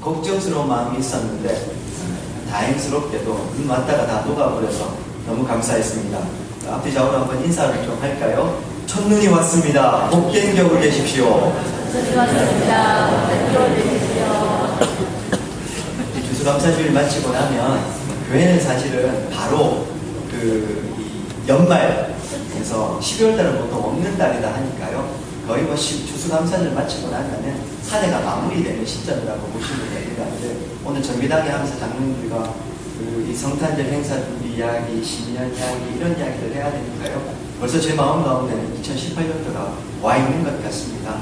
걱정스러운 마음이 있었는데 다행스럽게도 눈 왔다가 다 녹아버려서 너무 감사했습니다. 앞뒤 좌우로 한번 인사를 좀 할까요? 첫눈이 왔습니다. 복된 격을 내십시오. 첫눈이 왔습니다. 복된 격을 내십시오. 주수감사주일 마치고 나면 교회는 사실은 바로 연말에서 12월달은 보통 없는 달이다 하니까요. 거의 주수감사를 마치고 나면은 한 해가 마무리되는 시점이라고 보시면 됩니다. 오늘 정비당에 하면서 장로님들과 이 성탄절 행사 준비 이야기, 신년 이야기 이런 이야기를 해야 되니까요. 벌써 제 마음 가운데는 2018년도가 와 있는 것 같습니다.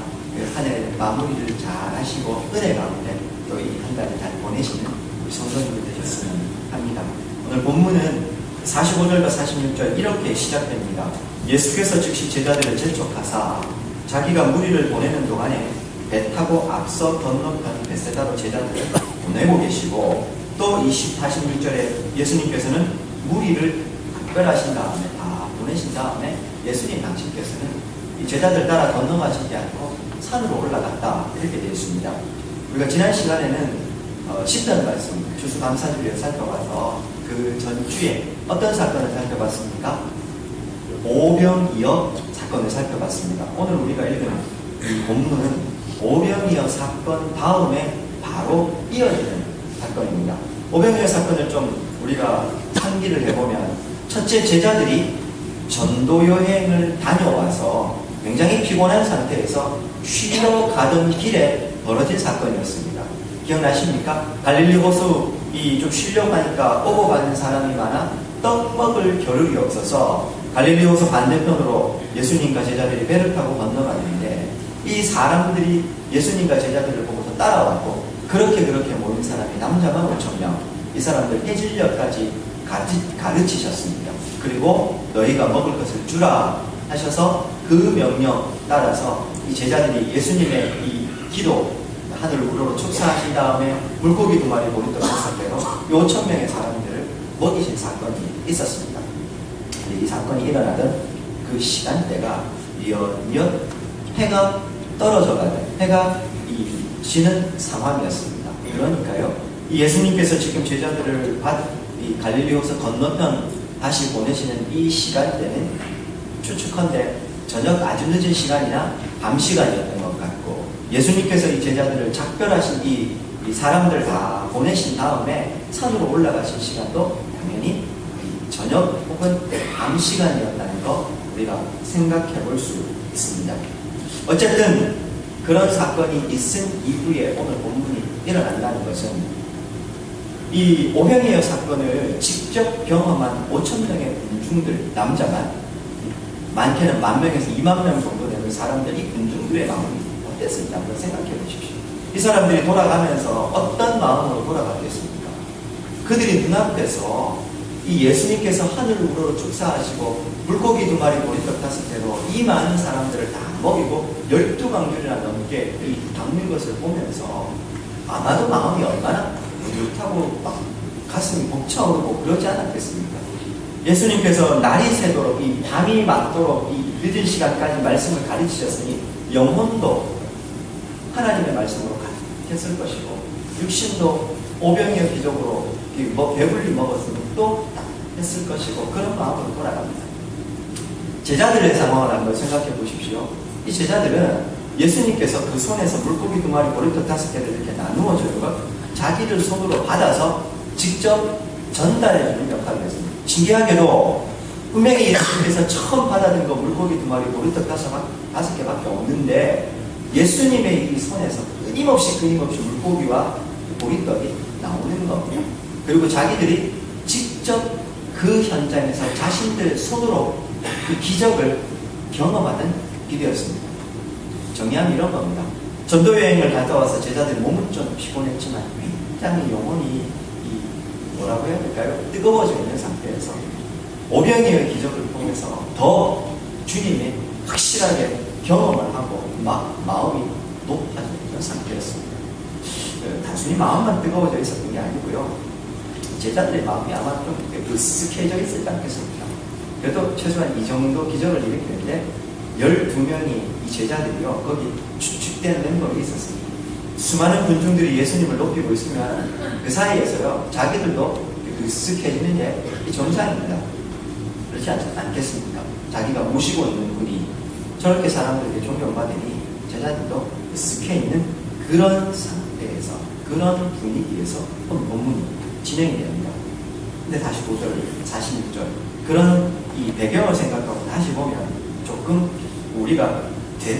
한 해 마무리를 잘 하시고 은혜 가운데 또 이 한 달을 잘 보내시는 우리 성도님들 되셨으면 합니다. 오늘 본문은 45절과 46절 이렇게 시작됩니다. 예수께서 즉시 제자들을 재촉하사 자기가 무리를 보내는 동안에 배 타고 앞서 건너편 베세다로 제자들을 보내고 계시고 또 46절에 예수님께서는 무리를 각별하신 다음에 다 보내신 다음에 예수님 당신께서는 이 제자들 따라 건너가신 게 아니고 산으로 올라갔다 이렇게 되어 있습니다. 우리가 지난 시간에는 10편 말씀 주수감사주일을 살펴봐서 그 전주에 어떤 사건을 살펴봤습니까? 오병이어 사건을 살펴봤습니다. 오늘 우리가 읽은 이 본문은 오병이어 사건 다음에 바로 이어지는 사건입니다. 오병이어 사건을 좀 우리가 상기를 해보면 첫째, 제자들이 전도 여행을 다녀와서 굉장히 피곤한 상태에서 쉬러 가던 길에 벌어진 사건이었습니다. 기억나십니까? 갈릴리 호수 좀 쉬려고 하니까 오고 가는 사람이 많아 떡 먹을 겨를이 없어서 갈릴리 호수 반대편으로 예수님과 제자들이 배를 타고 건너갔는데 이 사람들이 예수님과 제자들을 보고서 따라왔고 그렇게 모인 사람이 남자만 5,000명, 이 사람들 해질녘까지 가르치셨습니다. 그리고 너희가 먹을 것을 주라 하셔서 그 명령 따라서 이 제자들이 예수님의 이 기도 하늘 우러러 축사하신 다음에 물고기 2마리 보리떡 6개로 5,000명의 사람들을 먹이신 사건이 있었습니다. 이 사건이 일어나던 그 시간대가 뉘엿 해가 떨어져가는 해가 지는 상황이었습니다. 그러니까요, 이 예수님께서 지금 제자들을 이 갈릴리 호수 건너편 다시 보내시는 이 시간대는 추측컨대 저녁 아주 늦은 시간이나 밤 시간이었던 것 같고 예수님께서 이 제자들을 작별하신 이 사람들 다 보내신 다음에 산으로 올라가신 시간도 당연히 저녁 혹은 밤 시간이었다는 거 우리가 생각해 볼 수 있습니다. 어쨌든 그런 사건이 있은 이후에 오늘 본문이 일어난다는 것은 이 오병이어 사건을 직접 경험한 5,000명의 군중들, 남자만 많게는 10,000명에서 20,000명 정도 되는 사람들이 군중들의 마음이 어땠을까 한번 생각해 보십시오. 이 사람들이 돌아가면서 어떤 마음으로 돌아가겠습니까? 그들이 눈앞에서 이 예수님께서 하늘을 우러러 축사하시고 물고기 2마리 보리떡 5개로 이 많은 사람들을 다 먹이고 12강줄이나 넘게 담는 것을 보면서 아마도 마음이 얼마나 뿌듯하고 막 가슴이 벅차오르고 그러지 않았겠습니까? 예수님께서 날이 새도록 이 밤이 맞도록 이 늦은 시간까지 말씀을 가르치셨으니 영혼도 하나님의 말씀으로 가득했을 것이고 육신도 오병이어 기적으로 배불리 먹었으면 또 했을 것이고 그런 마음으로 돌아갑니다. 제자들의 상황을 한번 생각해 보십시오. 이 제자들은 예수님께서 그 손에서 물고기 2마리 보리떡 5개를 이렇게 나누어 주는 것 자기들 손으로 받아서 직접 전달해 주는 역할을 했습니다. 신기하게도 분명히 예수님께서 처음 받아든 거 물고기 2마리 보리떡 5개밖에 없는데 예수님의 이 손에서 끊임없이 물고기와 보리떡이 나오는 겁니다. 그리고 자기들이 직접 그 현장에서 자신들 손으로 그 기적을 경험하는 일이었습니다. 정리하면 이런 겁니다. 전도여행을 갔다 와서 제자들이 몸은 좀 피곤했지만 굉장히 영혼이 뭐라고 해야 될까요? 뜨거워져 있는 상태에서 오병이어의 기적을 통해서 더 주님의 확실하게 경험을 하고 마음이 높아지는 상태였습니다. 단순히 마음만 뜨거워져 있었던 게 아니고요. 제자들의 마음이 아마 좀 으쓱해져 있었지 않겠습니까? 그래도 최소한 이 정도 기적을 일으키는데 12명이 이 제자들이요 거기 추측되는 멤버가 있었습니다. 수많은 군중들이 예수님을 높이고 있으면 그 사이에서요, 자기들도 으쓱해지는 게 정상입니다. 그렇지 않겠습니까? 자기가 모시고 있는 분이 저렇게 사람들에게 존경받으니 제자들도 으쓱해 있는 그런 상태에서, 그런 분위기에서 오늘 본문이 진행이 됩니다. 근데 다시 5절, 46절 그런 이 배경을 생각하고 다시 보면 조금 우리가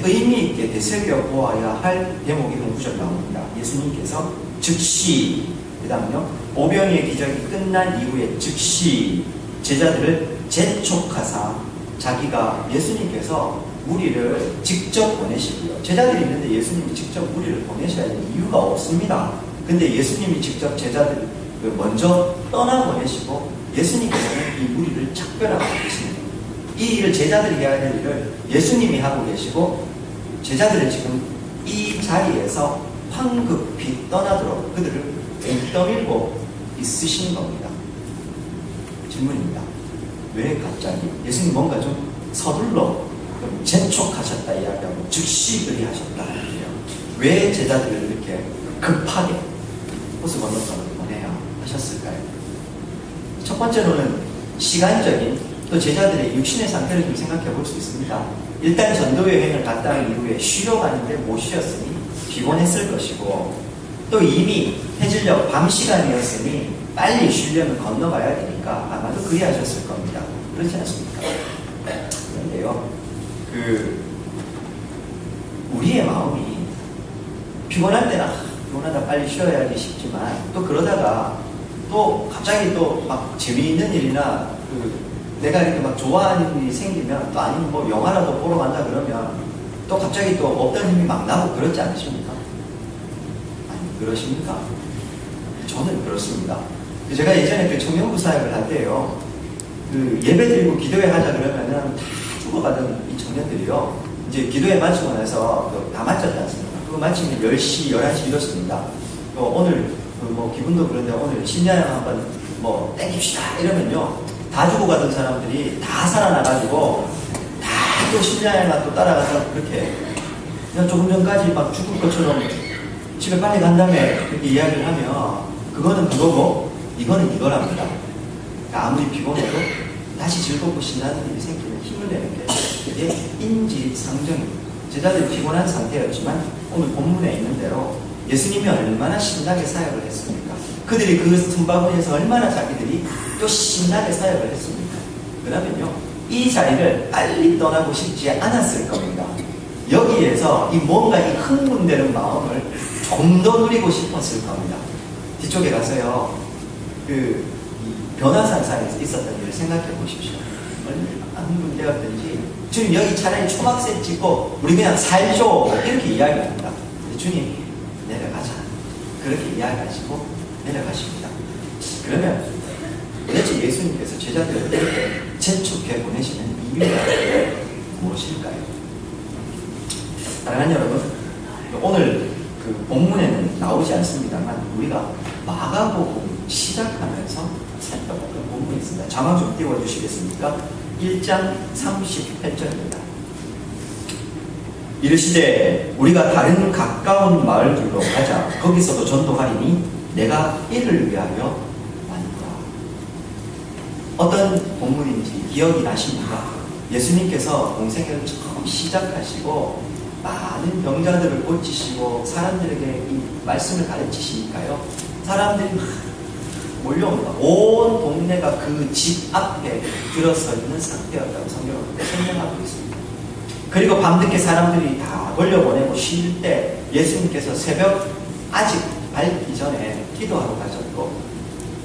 의미 있게 되새겨 보아야 할 대목이 9절 나옵니다. 예수님께서 즉시, 그 다음요, 오병이의 기적이 끝난 이후에 즉시 제자들을 재촉하사, 자기가 예수님께서 무리를 직접 보내시고요. 제자들이 있는데 예수님이 직접 무리를 보내셔야 할 이유가 없습니다. 근데 예수님이 직접 제자들을 먼저 떠나보내시고 예수님께서는 이 무리를 작별하고 계십니다. 이 일을 제자들이 해야 될 일을 예수님이 하고 계시고 제자들은 지금 이 자리에서 황급히 떠나도록 그들을 떠밀고 있으신 겁니다. 질문입니다. 왜 갑자기? 예수님 뭔가 좀 서둘러 재촉하셨다 이야기하고 즉시 그리하셨다 이야기해요. 왜 제자들을 이렇게 급하게 호수 건너편으로 보내야 하셨을까요? 첫 번째로는 시간적인 또 제자들의 육신의 상태를 좀 생각해 볼 수 있습니다. 일단 전도 여행을 갔다 온 이후에 쉬러 가는데 못 쉬었으니 피곤했을 것이고, 또 이미 해질녘 밤 시간이었으니 빨리 쉬려면 건너가야 되니까 아마도 그리하셨을 겁니다. 그렇지 않습니까? 그런데요, 우리의 마음이 피곤할 때는 피곤하다 빨리 쉬어야지 싶지만, 또 그러다가 또 갑자기 또 막 재미있는 일이나 내가 이렇게 막 좋아하는 일이 생기면, 또 아니면 뭐 영화라도 보러 간다 그러면 또 갑자기 또 없던 힘이 막 나고 그렇지 않으십니까? 아니, 그러십니까? 저는 그렇습니다. 제가 예전에 청년부 사역을 할 때요, 예배 드리고 기도회 하자 그러면은 다 죽어가던 이 청년들이요, 이제 기도회 마치고 나서 다 마쳤지 않습니까? 그거 마치면 10시, 11시 이렇습니다. 오늘 뭐 기분도 그런데 오늘 신야양 한번 뭐 땡깁시다 이러면요, 다 죽어가던 사람들이 다 살아나가지고 다 또 신야양아 또 따라가서 그렇게 그냥 조금 전까지 막 죽을 것처럼 집에 빨리 간 다음에 그렇게 이야기를 하면 그거는 그거고 이거는 이거랍니다. 그러니까 아무리 피곤해도 다시 즐겁고 신나는 일이 생기는 힘을 내는 게 그게 인지상정입니다. 제자들이 피곤한 상태였지만 오늘 본문에 있는 대로 예수님이 얼마나 신나게 사역을 했습니까? 그들이 그 틈바구니에서 얼마나 자기들이 또 신나게 사역을 했습니까? 그러면요, 이 자리를 빨리 떠나고 싶지 않았을 겁니다. 여기에서 이 뭔가 이 흥분되는 마음을 좀 더 누리고 싶었을 겁니다. 뒤쪽에 가서요, 변화산상에 있었던 일을 생각해 보십시오. 얼마나 흥분되었든지, 주님 여기 차라리 초막색 찍고 우리 그냥 살죠 이렇게 이야기합니다. 주님 내려가자 그렇게 이야기하시고 내려가십니다. 그러면 도대체 예수님께서 제자들을 이렇게 재촉해 보내시는 이유가 무엇일까요? 사랑하는 여러분, 오늘 본문에는 나오지 않습니다만 우리가 마가복음 시작하면서 살펴봤던 본문이 있습니다. 자막 좀 띄워주시겠습니까? 1장 38절입니다. 이르시되 우리가 다른 가까운 마을들로 가자. 거기서도 전도하리니 내가 이를 위하여 왔노라. 어떤 본문인지 기억이 나십니까? 예수님께서 공생애를 처음 시작하시고 많은 병자들을 고치시고 사람들에게 이 말씀을 가르치시니까요, 사람들이 막 몰려옵니다. 온 동네가 그 집 앞에 들어서 있는 상태였다고 성경은 설명하고 있습니다. 그리고 밤늦게 사람들이 다 돌려보내고 쉴 때 예수님께서 새벽 아직 밝기 전에 기도하러 가셨고,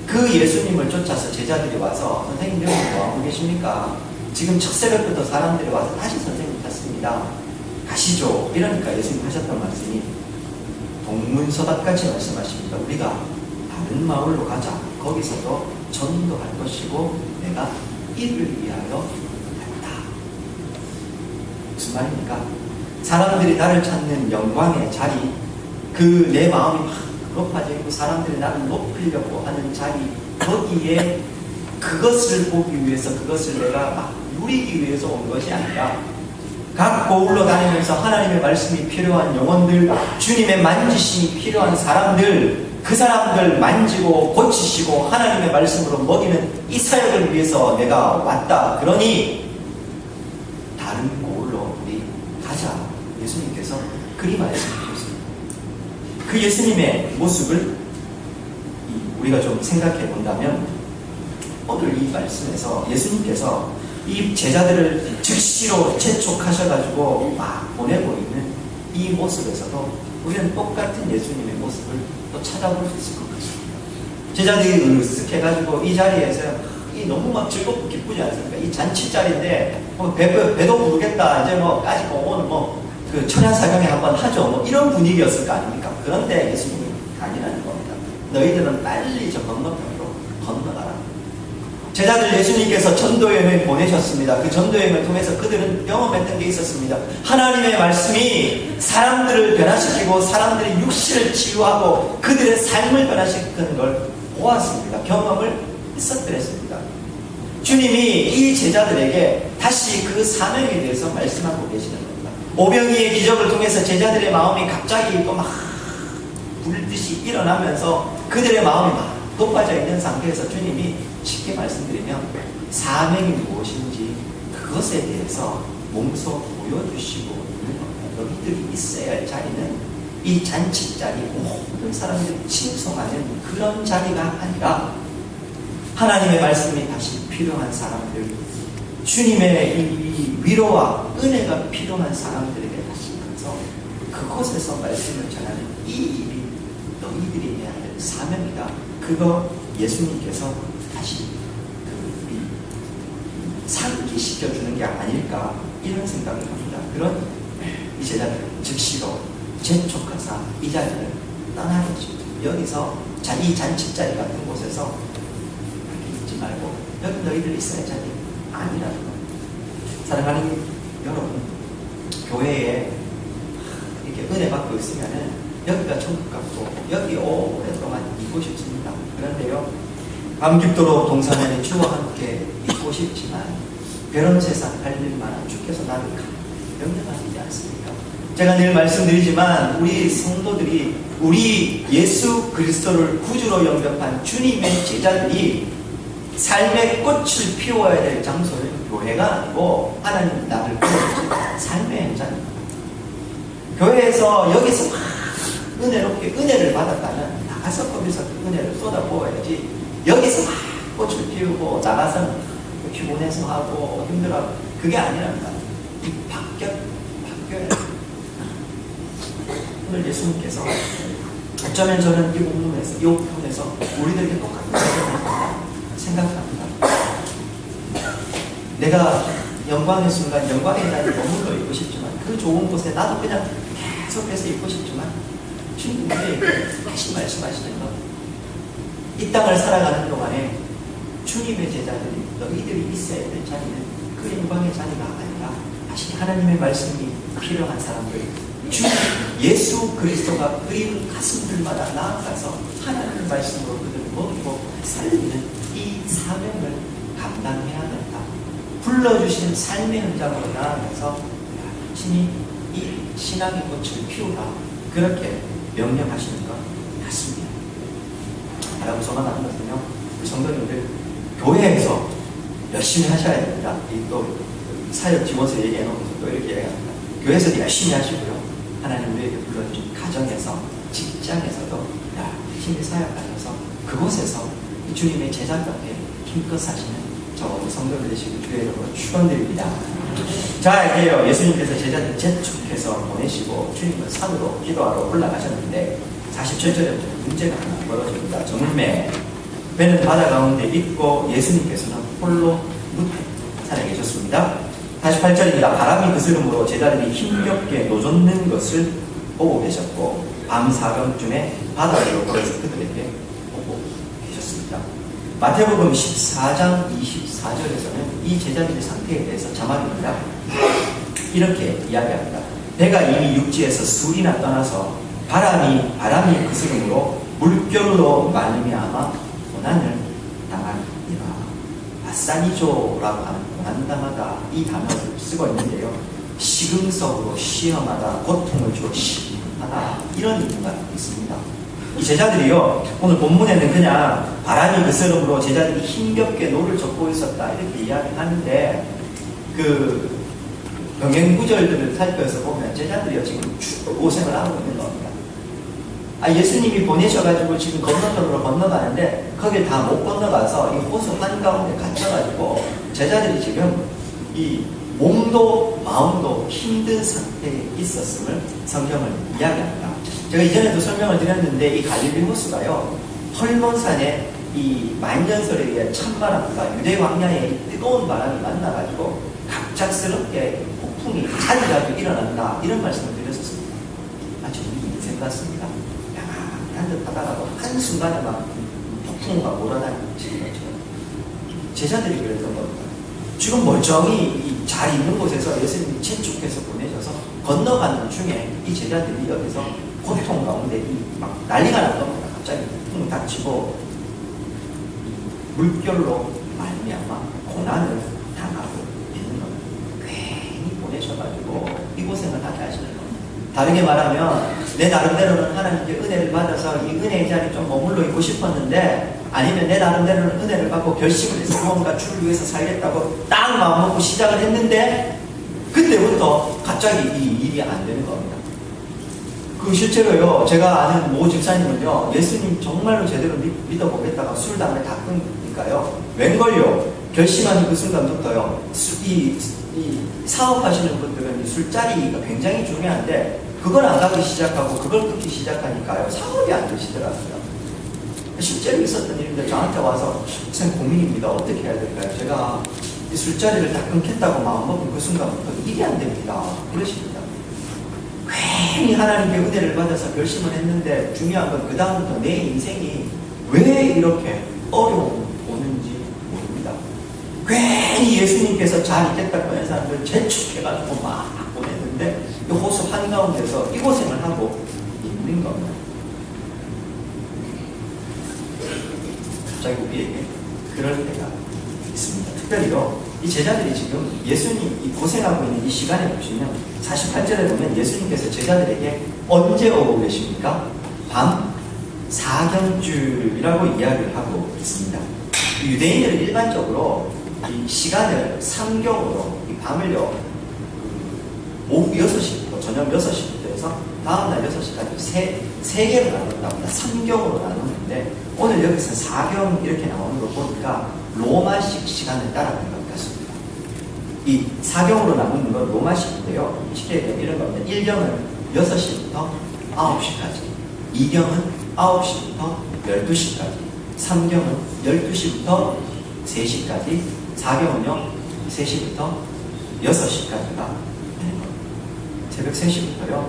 그 예수님을 쫓아서 제자들이 와서 선생님 여기 뭐하고 계십니까? 지금 첫 새벽부터 사람들이 와서 다시 선생님 찾습니다. 가시죠. 이러니까 예수님 하셨던 말씀이 동문서답같이 말씀하십니다. 우리가 다른 마을로 가자. 거기서도 전도할 것이고 내가 이를 위하여 했다. 무슨 말입니까? 사람들이 나를 찾는 영광의 자리, 그 내 마음이 막 높아져 있고 사람들이 나를 높이려고 하는 자리, 거기에 그것을 보기 위해서, 그것을 내가 막 누리기 위해서 온 것이 아니라 각 고울로 다니면서 하나님의 말씀이 필요한 영혼들, 주님의 만지심이 필요한 사람들, 그 사람들 만지고 고치시고 하나님의 말씀으로 먹이는 이 사역을 위해서 내가 왔다. 그러니 다른 고울로 우리 가자. 예수님께서 그리 말씀하셨습니다. 그 예수님의 모습을 우리가 좀 생각해 본다면 오늘 이 말씀에서 예수님께서 이 제자들을 즉시로 재촉하셔가지고 막 보내고 있는 이 모습에서도 우리는 똑같은 예수님의 모습을 또 찾아볼 수 있을 것 같습니다. 제자들이 으쓱해가지고 이 자리에서 이 너무 막 즐겁고 기쁘지 않습니까? 이 잔치 자리인데 배도 부르겠다. 이제 뭐 까짓거 오늘 그 천연사경에 한번 하죠. 뭐 이런 분위기였을 거 아닙니까? 그런데 예수님은 강인하는 겁니다. 너희들은 빨리 저 건너편으로 건너가라. 제자들 예수님께서 전도여행을 보내셨습니다. 그 전도여행을 통해서 그들은 경험했던 게 있었습니다. 하나님의 말씀이 사람들을 변화시키고 사람들의 육신을 치유하고 그들의 삶을 변화시키는 걸 보았습니다. 경험을 했었더랬습니다. 주님이 이 제자들에게 다시 그 사명에 대해서 말씀하고 계시는 겁니다. 오병이의 기적을 통해서 제자들의 마음이 갑자기 또 막 불듯이 일어나면서 그들의 마음이 막 높아져 있는 상태에서 주님이 쉽게 말씀드리면 사명이 무엇인지 그것에 대해서 몸소 보여주시고 있는 겁니다. 너희들이 있어야 할 자리는 이 잔치 자리, 모든 사람들이 칭송하는 그런 자리가 아니라 하나님의 말씀이 다시 필요한 사람들, 주님의 이 위로와 은혜가 필요한 사람들에게 다시 가서 그곳에서 말씀을 전하는 이 일이 너희들이 해야 할 사명이다. 그거 예수님께서 다시 상기시켜주는 게 아닐까 이런 생각을 합니다. 그런 이 제자들 즉시로 재촉하사 이 자리를 떠나는 것입니다. 여기서 이 잔치 자리 같은 곳에서 있지 말고 여기 너희들 있어야 할 자리 아니라는 겁니다. 사랑하는 여러분, 교회에 이렇게 은혜 받고 있으면은 여기가 천국 같고 여기 오랫동안 있고 싶습니다. 그런데요, 밤깊도록 동산에 주와 함께 있고 싶지만 괴로운 세상 살릴 만한 주께서 나를 명령하시지 않습니까? 제가 늘 말씀드리지만 우리 성도들이 우리 예수 그리스도를 구주로 영접한 주님의 제자들이 삶의 꽃을 피워야 될 장소는 교회가 아니고 하나님 나를 구원하신 삶의 현장입니다. 교회에서 여기서 막 은혜롭게 은혜를 받았다면 나가서 거기서 그 은혜를 쏟아부어야지 여기서 막 꽃을 피우고 나가서 피곤해서 하고 힘들어하고 그게 아니랍니다. 이 바뀌어야 오늘 예수님께서 어쩌면 저는 이 부분에서 우리들에게 똑같은 생각합니다. 내가 영광의 순간 영광의 자리에 머물러 있고 싶지만 그 좋은 곳에 나도 그냥 계속해서 있고 싶지만 주님 우리에게 다시 말씀하시는 것, 이 땅을 살아가는 동안에 주님의 제자들이 너희들이 있어야 될 자리는 그 영광의 자리가 아니라 다시 하나님의 말씀이 필요한 사람들, 주 예수 그리스도가 그리운 가슴들마다 나아가서 하나님의 말씀으로 그들을 먹이고 살리는 이 사명을 감당해야 된다. 불러주신 삶의 현장으로 나아가서 신이 이 신앙의 꽃을 피우라, 그렇게 명령하시는 것 같습니다. 바라고 소망하는 것은요, 우리 성도님들 교회에서 열심히 하셔야 됩니다. 또 사역 지원서 얘기해놓고서 또 이렇게 얘기합니다. 교회에서도 열심히 하시고요, 하나님 우리에게 불러주신 가정에서 직장에서도 열심히 사역하셔서 그곳에서 주님의 제자 가운데 힘껏 사시는 저 성도들 되시고 주의 이름으로 축원드립니다. 자, 이제요, 예수님께서 제자들 재촉해서 보내시고 주님은 산으로 기도하러 올라가셨는데 47절에 문제가 하나 벌어집니다. 저물매 배는 바다 가운데 있고 예수님께서는 홀로 무태 산에 계셨습니다. 48절입니다. 바람이 그스름으로 제자들이 힘겹게 노젓는 것을 보고 계셨고 밤 사경쯤에 바다로 걸어서 그들에게 보고 계셨습니다. 마태복음 14장 24절에서는 이 제자들의 상태에 대해서 자막입니다. 이렇게 이야기합니다. 배가 이미 육지에서 수리나 떠나서 바람이 그스름으로 물결로 말미암아 고난을 당하니라. 아사니조라고 하는 고난당하다 이 단어를 쓰고 있는데요, 시금석으로 시험하다, 고통을 주어 시험하다, 이런 의미가 있습니다. 이 제자들이요, 오늘 본문에는 그냥 바람이 그스름으로 제자들이 힘겹게 노를 젓고 있었다 이렇게 이야기하는데, 그 병행구절들을 살펴서 보면 제자들이요 지금 죽을 고생을 하고 있는 겁니다. 예수님이 보내셔가지고 지금 건너편으로 건너가는데 거길 다 못 건너가서 이 호수 한가운데 갇혀가지고 제자들이 지금 이 몸도 마음도 힘든 상태에 있었음을 성경을 이야기합니다. 제가 이전에도 설명을 드렸는데 이 갈릴리 호수가요, 헐몬산의 이 만년설에 의해 찬바람과 유대 광야의 뜨거운 바람이 만나가지고 갑작스럽게 폭풍이 자주자주 일어난다, 이런 말씀을 드렸었습니다. 아주 인생 같습니다. 양한 듯 하다가도 한순간에 막 폭풍우가 몰아다니는 것처럼 제자들이 그랬던 겁니다. 지금 멀쩡히 잘 있는 곳에서 예수님이 채축해서 보내셔서 건너가는 중에 이 제자들이 여기서 고통 가운데 막 난리가 난 겁니다. 갑자기 폭풍이 닥치고 물결로 말미암아 고난을 당하고 있는 겁니다. 괜히 보내셔가지고 이 고생을 하게 하시는 겁니다. 다르게 말하면 내 나름대로는 하나님께 은혜를 받아서 이 은혜의 자리에 좀 머물러 있고 싶었는데, 아니면 내 나름대로는 은혜를 받고 결심을 해서 무언가 주를 위해서 살겠다고 딱 마음먹고 시작을 했는데 그때부터 갑자기 이 일이 안 되는 겁니다. 실제로요, 제가 아는 모 집사님은요, 예수님 정말로 제대로 믿어보겠다가 술, 담배 다 끊으니까요, 웬걸요, 결심하는 그 순간부터요, 이 사업하시는 분들은 이 술자리가 굉장히 중요한데, 그걸 안 가기 시작하고, 그걸 끊기 시작하니까요, 사업이 안 되시더라고요. 실제로 있었던 일인데, 저한테 와서, 선생님 고민입니다. 어떻게 해야 될까요? 제가 이 술자리를 다 끊겠다고 마음먹은 그 순간부터 일이 안 됩니다. 그러십니다. 괜히 하나님께 은혜를 받아서 결심을 했는데, 중요한 건 그 다음부터 내 인생이 왜 이렇게 어려움이 오는지 모릅니다. 괜히 예수님께서 잘 있겠다고 하는 사람들 재촉해가지고 막 보냈는데 이 호수 한가운데서 이 고생을 하고 있는 겁니다. 갑자기 우리에게 그럴 때가 있습니다. 특별히요, 이 제자들이 지금 예수님 이 고생하고 있는 이 시간에 보시면 48절에 보면 예수님께서 제자들에게 언제 오고 계십니까? 밤 사경줄이라고 이야기를 하고 있습니다. 유대인들은 일반적으로 이 시간을 삼경으로, 이 밤을요, 오후 6시부터 저녁 6시부터 해서 다음날 6시까지 세 개로 나눈다고 합니다. 3경으로 나누는데 오늘 여기서 4경 이렇게 나오는 거 보니까 로마식 시간을 따라가는 것 같습니다. 이 4경으로 나누는 건 로마식인데요. 쉽게 얘기하면 이런 겁니다. 1경은 6시부터 9시까지, 2경은 9시부터 12시까지, 3경은 12시부터 3시까지, 4경은요 3시부터 6시까지가 되는 겁니다. 새벽 3시부터요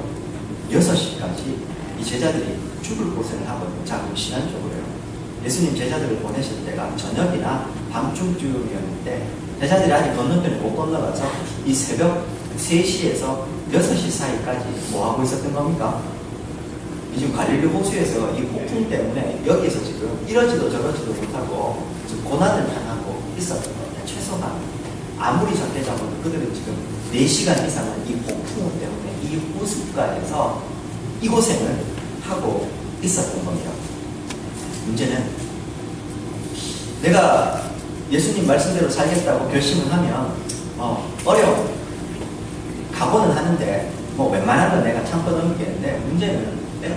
6시까지 이 제자들이 죽을 고생을 하거든요. 자, 그럼 시간적으로요, 예수님 제자들을 보내실 때가 저녁이나 밤중쯤이었는데 제자들이 아직 건너편에 못 건너가서 이 새벽 3시에서 6시 사이까지 뭐하고 있었던 겁니까? 지금 갈릴리 호수에서 이 폭풍 때문에 여기에서 지금 이러지도 저러지도 못하고 지금 고난을 당하고 있었던 겁니다. 최소한 아무리 적게 잡아도 그들은 지금 4시간 이상은 이 폭풍 때문에 이 호숫가에서 이 고생을 하고 있었던 겁니다. 문제는 내가 예수님 말씀대로 살겠다고 결심을 하면 어려워. 각오는 하는데 뭐 웬만한 건 내가 참고 넘기겠는데, 문제는 내가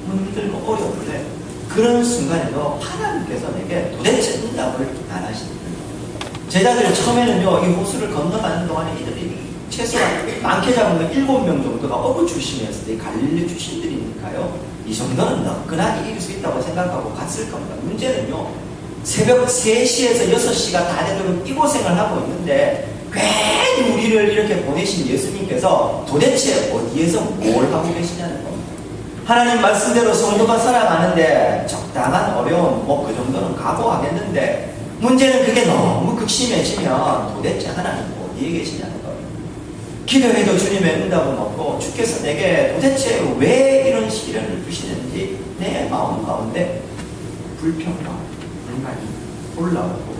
힘들고 어려운데 그런 순간에도 하나님께서 내게 도대체 응답을 안 하시는 거예요. 제자들 처음에는요, 이 호수를 건너가는 동안에 이들이 최소한 많게 잡으면 7명 정도가 어부 출신이었을 때 갈릴리 출신들이니까요, 이 정도는 너끈하게 이길 수 있다고 생각하고 갔을 겁니다. 문제는요, 새벽 3시에서 6시가 다 되도록 이 고생을 하고 있는데 괜히 우리를 이렇게 보내신 예수님께서 도대체 어디에서 뭘 하고 계시냐는 겁니다. 하나님 말씀대로 성도가 살아가는데 적당한 어려움 뭐 그 정도는 각오하겠는데, 문제는 그게 너무 극심해지면 도대체 하나님 어디에 계시냐는 겁니다. 기도해도 주님의 응답은 없고 주께서 내게 도대체 왜 이런 시련을 주시는지 내 마음 가운데 불평과 불만이 올라오고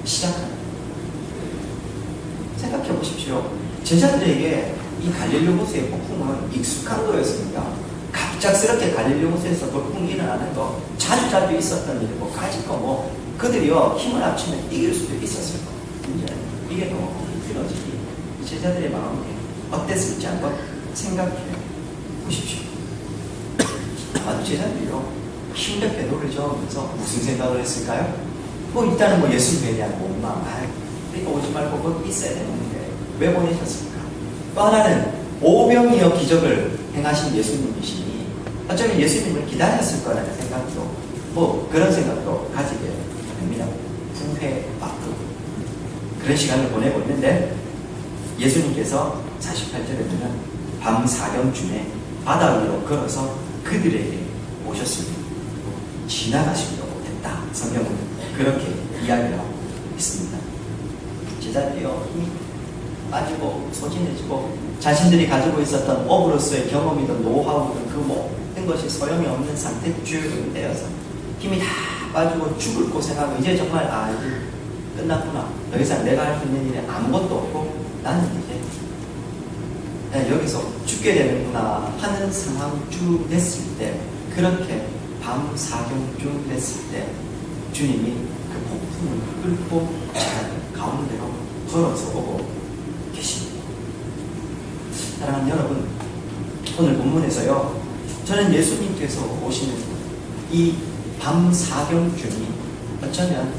시작합니다. 생각해 보십시오. 제자들에게 이 갈릴리 호수의 폭풍은 익숙한 거였습니다. 갑작스럽게 갈릴리 호수에서 돌풍이 일어나는 거 자주 있었던 일이고, 가지고 뭐 그들이요 힘을 합치면 이길 수도 있었을 거. 문제는 이게 너무 힘들어지기 제자들의 마음이 어땠을지 한번 생각해 보십시오. 아마도 제자들이요 힘겹게 노를 저으면서 무슨 생각을 했을까요? 뭐 일단은 뭐 예수님에 대한 원망, 그러니까 오지 말고 거기 있어야 되는데 왜 보내셨을까? 또 하나는 오병이어 기적을 행하신 예수님이시니 어쩌면 예수님을 기다렸을 거라는 생각도, 뭐 그런 생각도 가지게 됩니다. 부회박도 그런 시간을 보내고 있는데, 예수님께서 48절에 보면 밤 사경쯤에 바다 위로 걸어서 그들에게 오셨습니다. 지나가시려고 했다. 성경은 그렇게 이야기를 하고 있습니다. 제자들이요 힘이 빠지고 소진해지고 자신들이 가지고 있었던 업으로서의 경험이든 노하우든 그 모든 것이 소용이 없는 상태쯤 되어서 힘이 다 빠지고 죽을 고생하고 이제 정말 이제 끝났구나. 더 이상 내가 할 수 있는 일이 아무것도 없고 나는 이제 여기서 죽게 되는구나 하는 상황쯤 됐을 때, 그렇게 밤 사경쯤 됐을 때 주님이 그 폭풍을 뚫고 가운데로 걸어서 오고 계십니다. 사랑하는 여러분, 오늘 본문에서요 저는 예수님께서 오시는 이 밤 사경쯤이 어쩌면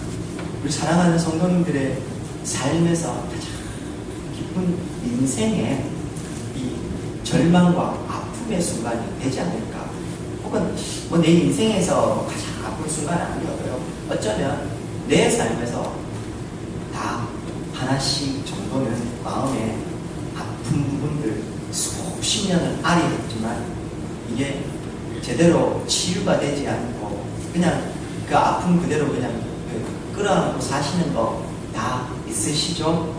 우리 사랑하는 성도님들의 삶에서 가장 깊은 인생의 이 절망과 아픔의 순간이 되지 않을까. 혹은 뭐 내 인생에서 가장 아픈 순간은 아니어도요 어쩌면 내 삶에서 다 하나씩 정도는 마음의 아픈 부분들 수십 년을 앓아했지만 이게 제대로 치유가 되지 않고 그냥 그 아픔 그대로 그냥 끌어안고 사시는 거 다 있으시죠?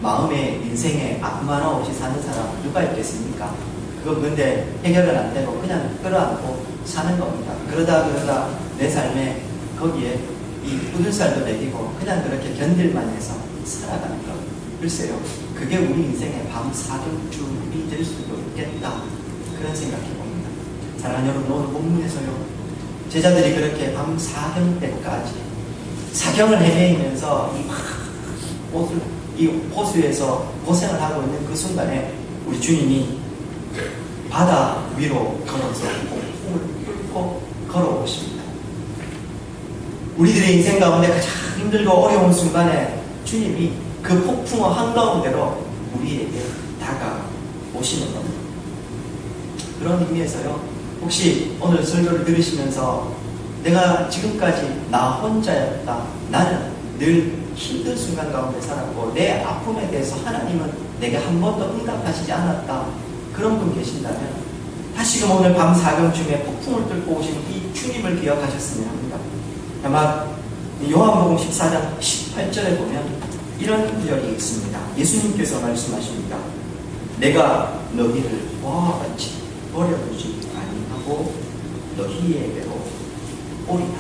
마음의 인생에 아픔 하나 없이 사는 사람 누가 있겠습니까? 그거 근데 해결은 안 되고 그냥 끌어안고 사는 겁니다. 그러다 내 삶에 거기에 이 뿌들살도 내리고 그냥 그렇게 견딜만 해서 살아가는 것. 글쎄요, 그게 우리 인생의 밤 사경쯤이 될 수도 있겠다. 그런 생각해 봅니다. 사랑하는 여러분, 오늘 본문에서요 제자들이 그렇게 밤 사경 때까지 사경을 헤매면서 이 호수에서 고생을 하고 있는 그 순간에 우리 주님이 바다 위로 걸어서 폭풍을 뚫고 걸어오십니다. 우리들의 인생 가운데 가장 힘들고 어려운 순간에 주님이 그 폭풍의 한가운데로 우리에게 다가오시는 겁니다. 그런 의미에서요, 혹시 오늘 설교를 들으시면서 내가 지금까지 나 혼자였다, 나는 늘 힘든 순간 가운데 살았고 내 아픔에 대해서 하나님은 내게 한 번도 응답하시지 않았다, 그런 분 계신다면 다시금 오늘 밤 사경쯤에 폭풍을 뚫고 오신 이 주님을 기억하셨으면 합니다. 아마 요한복음 14장 18절에 보면 이런 구절이 있습니다. 예수님께서 말씀하십니다. 내가 너희를 보아와 같이 버려두지 아니하고 너희에게로 오리라.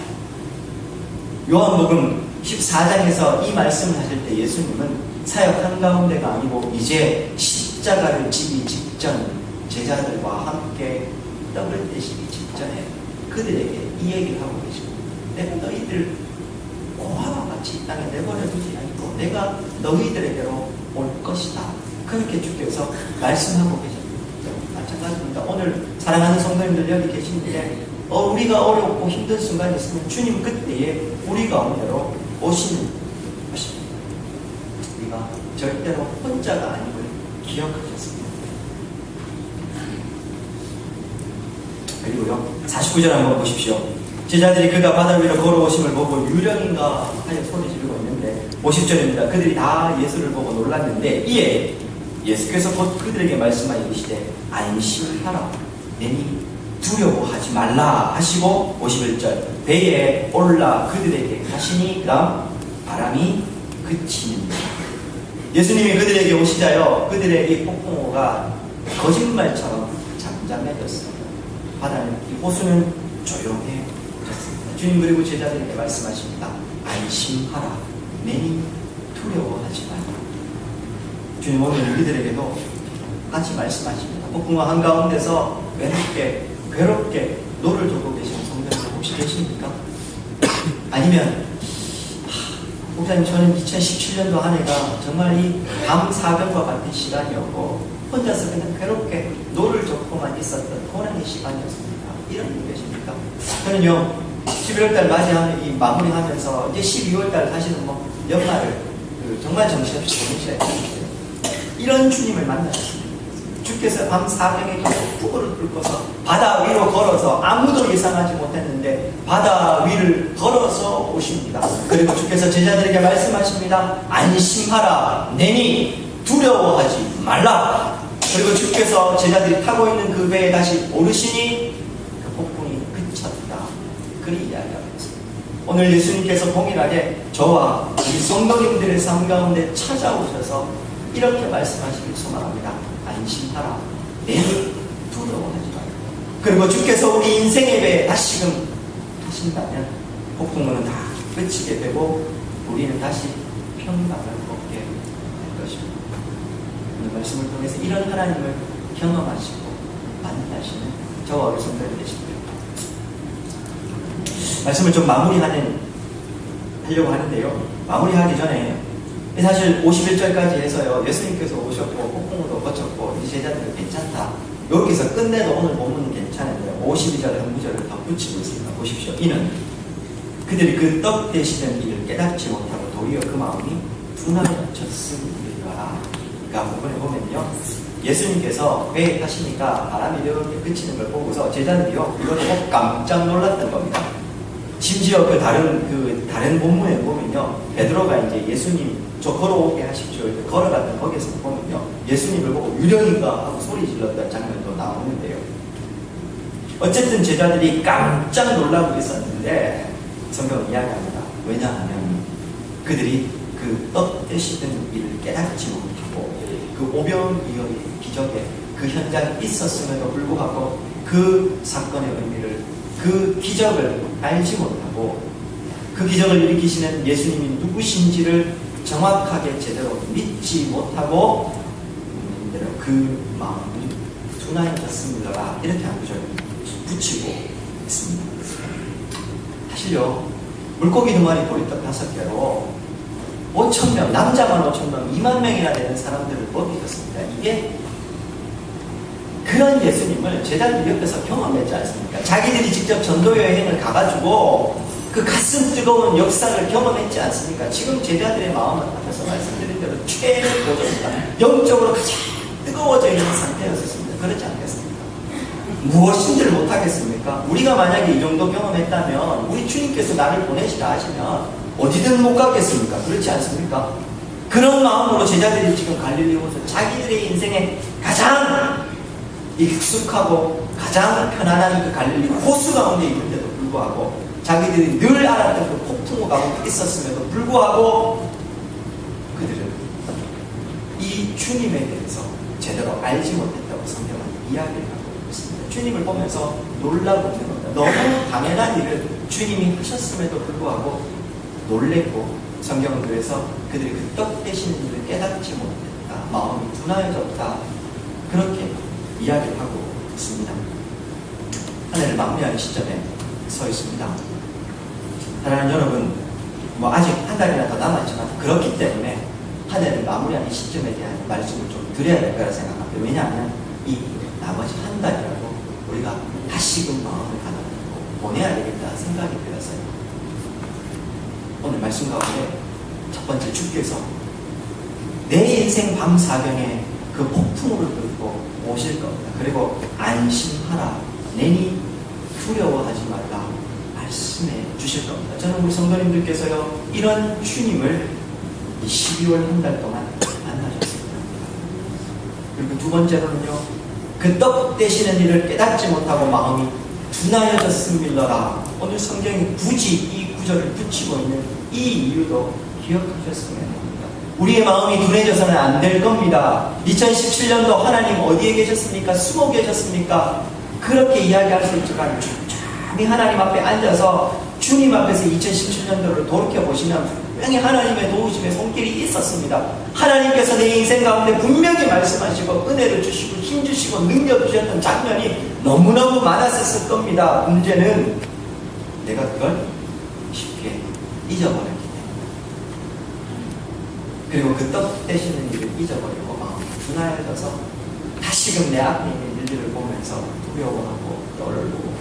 요한복음 14장에서 이 말씀을 하실 때 예수님은 사역 한가운데가 아니고 이제 십자가를 지기 직전 제자들과 함께 떡을 떼시기 직전에 그들에게 이 얘기를 하고 계십니다. 내가 너희들 고아와 같이 이 땅에 내버려두지 않고 내가 너희들에게로 올 것이다. 그렇게 주께서 말씀하고 계십니다. 마찬가지입니다. 오늘 사랑하는 성도님들 여기 계시는데 우리가 어렵고 힘든 순간이 있으면 주님 그때에 우리 가운데로 오시는 것입니다. 우리가 절대로 혼자가 아님을 기억하셨습니다. 그리고요 49절 한번 보십시오. 제자들이 그가 바다 위로 걸어오심을 보고 유령인가 하여 소리 지르고 있는데 50절입니다. 그들이 다 예수를 보고 놀랐는데 이에 예수께서 곧 그들에게 말씀하여 이르시되 안심하라, 내니 두려워하지 말라 하시고 51절 배에 올라 그들에게 하시니 그다음 바람이 그치는다. 예수님이 그들에게 오시자요 그들의 이 폭풍우가 거짓말처럼 잠잠해졌습니다. 바다는 이 호수는 조용해졌습니다. 주님 그리고 제자들에게 말씀하십니다. 안심하라, 내니 두려워하지 말라. 주님 오늘 우리들에게도 같이 말씀하십니다. 폭풍과 한가운데서 괴롭게 노를 젓고 계시는 성도님들 혹시 계십니까? 아니면 목사님 저는 2017년도 한 해가 정말 이 밤 사병과 같은 시간이었고 혼자서 그냥 괴롭게 노를 젓고만 있었던 고난의 시간이었습니다. 이런 분 계십니까? 저는요 11월달 맞이하는 이 마무리하면서 이제 12월달 사실은 뭐 연말을 정말 정신없이 보내셔야 되는데 이런 주님을 만나셨습니다. 주께서 밤 사병에 폭풍우를 뚫고서 바다 위로 걸어서 아무도 예상하지 못했는데 바다 위를 걸어서 오십니다. 그리고 주께서 제자들에게 말씀하십니다. 안심하라. 내니 두려워하지 말라. 그리고 주께서 제자들이 타고 있는 그 배에 다시 오르시니 그 폭풍이 그쳤다. 그리 이야기하고 있습니다. 오늘 예수님께서 동일하게 저와 우리 성도님들의 삶 가운데 찾아오셔서 이렇게 말씀하시길 소망합니다. 안심하라. 내니 두려워하지 말라. 그리고 주께서 우리 인생의 배에 다시금 타신다면 폭풍은 다 그치게 되고 우리는 다시 평강을 얻게 될 것입니다. 오늘 말씀을 통해서 이런 하나님을 경험하시고 만나시는 저와 우리 성도들 되십니다. 말씀을 좀 마무리하려고 하는데요. 마무리하기 전에 사실 51절까지 해서요. 예수님께서 오셨고 폭풍우도 거쳤고 이 제자들은 괜찮다. 여기서 끝내도 오늘 본문은 괜찮은데 52절 한 구절을 더 붙이고 있습니다. 보십시오. 이는 그들이 그 떡 되시는 일을 깨닫지 못하고 도리어 그 마음이 둔하여졌음이라. 그러니까 부분에 보면요. 예수님께서 배에 타시니까 바람이 이렇게 그치는 걸 보고서 제자들이요. 이걸 보고 깜짝 놀랐던 겁니다. 심지어 다른 본문에 보면요. 베드로가 이제 예수님 저 걸어오게 하십시오. 이렇게 걸어갔던 거기에서 보면요. 예수님을 보고 유령인가 하고 소리 질렀던 장면도 나오는데요. 어쨌든 제자들이 깜짝 놀라고 있었는데 성경은 이야기합니다. 왜냐하면 그들이 그 떡 되시던 일을 깨닫지 못하고 그 오병이어의 기적에 그 현장에 있었음에도 불구하고 그 사건의 의미를 그 기적을 알지 못하고 그 기적을 일으키시는 예수님이 누구신지를 정확하게 제대로 믿지 못하고 그 마음이 둔하여졌습니다. 이렇게 한 구절 붙이고 있습니다. 사실요 물고기 2마리 보리떡 5개로 5,000명 남자만 5,000명 20,000명이나 되는 사람들을 먹이셨습니다. 이게 그런 예수님을 제자들이 옆에서 경험했지 않습니까? 자기들이 직접 전도 여행을 가가지고 그 가슴 뜨거운 역사를 경험했지 않습니까? 지금 제자들의 마음은 앞에서 말씀드린 대로 최고조입니다. 영적으로 가장 뜨거워져 있는 상태였습니다. 그렇지 않겠습니까? 무엇인지를 못하겠습니까? 우리가 만약에 이 정도 경험했다면 우리 주님께서 나를 보내시라 하시면 어디든 못 가겠습니까? 그렇지 않습니까? 그런 마음으로 제자들이 지금 갈릴리 오서 자기들의 인생에 가장 익숙하고 가장 편안한 그 갈릴리 호수 가운데 있는데도 불구하고 자기들이 늘 알았던 그 폭풍우 가운데 있었음에도 불구하고 그들은 이 주님에 대해서 제대로 알지 못했다고 성경은 이야기를 하고 있습니다. 주님을 보면서 놀라고 있는 겁니다. 너무 당연한 일을 주님이 하셨음에도 불구하고 놀랬고 성경은 그래서 그들이 그 떡 되시는 일을 깨닫지 못했다. 마음이 둔하여졌다. 그렇게 이야기를 하고 있습니다. 한 해를 마무리하는 시점에 서 있습니다. 사랑하는 여러분, 아직 한 달이나 더 남았지만 그렇기 때문에 한 해를 마무리하는 시점에 대한 말씀을 좀 드려야 될 거라 생각합니다. 왜냐하면 이 나머지 한 달이라도 우리가 다시금 마음을 가다듬고 보내야 되겠다 생각이 들어서요. 오늘 말씀 가운데 첫 번째 주께서 내 인생 밤 사경에 그 폭풍우를 뚫고 오실 겁니다. 그리고 안심하라. 내니 두려워하지 말라. 말씀해 주실 겁니다. 저는 우리 성도님들께서요 이런 주님을 이 12월 한 달 동안 만나셨습니다. 그리고 두 번째로는요 그 떡 되시는 일을 깨닫지 못하고 마음이 둔하여졌음일러라. 오늘 성경이 굳이 이 구절을 붙이고 있는 이 이유도 기억하셨으면 합니다. 우리의 마음이 둔해져서는 안 될 겁니다. 2017년도 하나님 어디에 계셨습니까? 숨어 계셨습니까? 그렇게 이야기할 수 있지만 하나님 앞에 앉아서 주님 앞에서 2017년도를 돌이켜보시면 분명히 하나님의 도우심의 손길이 있었습니다. 하나님께서 내 인생 가운데 분명히 말씀하시고 은혜를 주시고 힘 주시고 능력 주셨던 장면이 너무너무 많았었을 겁니다. 문제는 내가 그걸 쉽게 잊어버렸기 때문에. 그리고 그 떡 대시는 일을 잊어버리고 마음이 둔하여져서 다시금 내 앞에 있는 일들을 보면서 두려워하고 떨고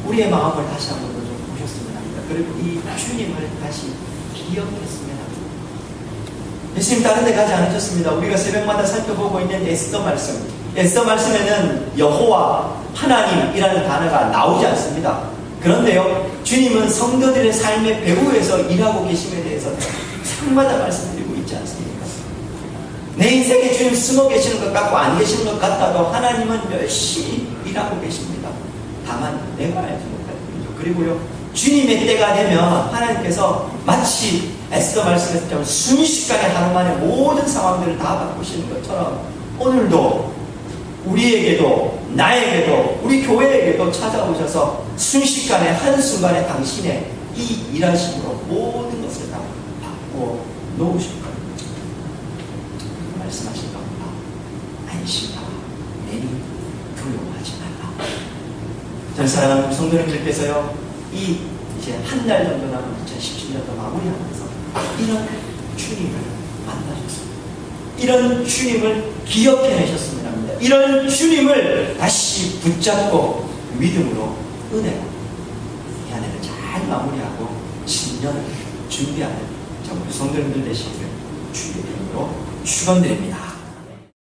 우리의 마음을 다시 한번 더 좀 보셨으면 합니다. 그리고 이 주님을 다시 기억했으면 합니다. 예수님 다른 데 가지 않으셨습니다. 우리가 새벽마다 살펴보고 있는 에스더 말씀, 에스더 말씀에는 여호와 하나님이라는 단어가 나오지 않습니다. 그런데요, 주님은 성도들의 삶의 배후에서 일하고 계심에 대해서 상마다 말씀드리고 있지 않습니까? 내 인생에 주님 숨어 계시는 것 같고 안 계시는 것 같아도 하나님은 열심히 일하고 계십니다. 다만 내가 알지 못할 뿐이죠. 그리고요, 주님의 때가 되면 하나님께서 마치 에스더 말씀에서 순식간에 하루 만에 모든 상황들을 다 바꾸시는 것처럼 오늘도 우리에게도 나에게도 우리 교회에게도 찾아오셔서 순식간에 한순간에 당신의 이 일하심으로 모든 것을 다 바꾸어 놓으실 겁니다. 말씀하신 겁니다. 안심하라. 내니 두려워하지 말라. 전 사랑하는 성도님들께서요, 이제 한 달 정도 남은 2017년도 마무리하면서 이런 주님을 만나셨습니다. 이런 주님을 기억해내셨으면 합니다. 이런 주님을 다시 붙잡고 믿음으로 은혜로 이 한 해를 잘 마무리하고 신년을 준비하는 정말 성도님들 되시기를 주의 이름으로 축원드립니다.